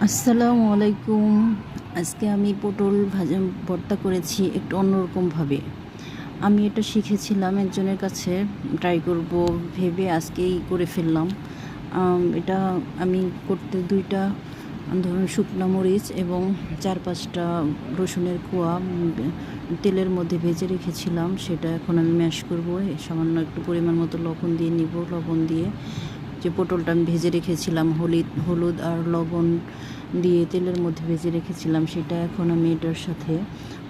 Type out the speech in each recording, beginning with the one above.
আসসালামু আলাইকুম। আজকে আমি পটল ভাজা ভর্তা করেছি একটু অন্যরকমভাবে। আমি এটা শিখেছিলাম একজনের কাছে, ট্রাই করব ভেবে আজকেই করে ফেললাম। এটা আমি করতে ২টা ধরুন শুকনো মরিচ এবং ৪-৫টা রসুনের কোয়া তেলের মধ্যে ভেজে রেখেছিলাম। সেটা এখন আমি ম্যাশ করব। সামান্য একটু পরিমাণ মতো লবণ দিয়ে নিব। লবণ দিয়ে যে পটলটা আমি ভেজে রেখেছিলাম হলুদ আর লবণ দিয়ে তেলের মধ্যে ভেজে রেখেছিলাম, সেটা এখন আমি এটার সাথে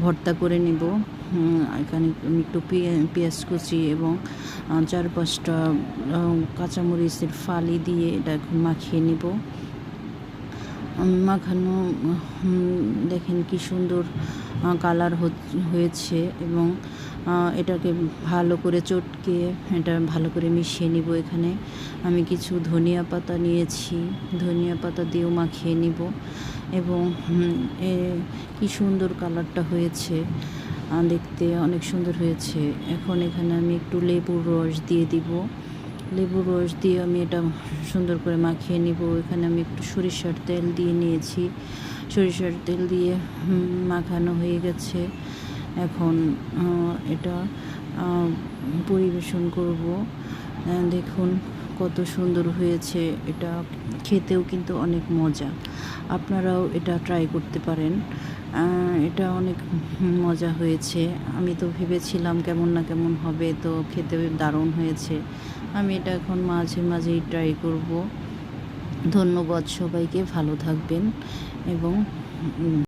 ভর্তা করে নেব। এখানে আমি একটু পেঁয়াজ কুচি এবং ৪-৫টা কাঁচামরিচের ফালি দিয়ে এটা এখন মাখিয়ে নেব। মাখানো দেখেন কি সুন্দর কালার হয়েছে এবং এটাকে ভালো করে চটকে এটা ভালো করে মিশিয়ে নিব। এখানে আমি কিছু ধনিয়া পাতা নিয়েছি, ধনিয়া পাতা দিয়েও মাখিয়ে নিব এবং কি সুন্দর কালারটা হয়েছে, দেখতে অনেক সুন্দর হয়েছে। এখন এখানে আমি একটু লেবুর রস দিয়ে দিব। লেবুর রস দিয়ে আমি এটা সুন্দর করে মাখিয়ে নিব। এখানে আমি একটু সরিষার তেল দিয়ে নিয়েছি। সরিষার তেল দিয়ে মাখানো হয়ে গেছে। এখন এটা পরিবেশন করব। দেখুন কত সুন্দর হয়েছে। এটা খেতেও কিন্তু অনেক মজা। আপনারাও এটা ট্রাই করতে পারেন। এটা অনেক মজা হয়েছে। আমি তো ভেবেছিলাম কেমন না কেমন হবে, তো খেতে দারুণ হয়েছে। আমি এটা এখন মাঝে মাঝেই ট্রাই করব। ধন্যবাদ সবাইকে, ভালো থাকবেন এবং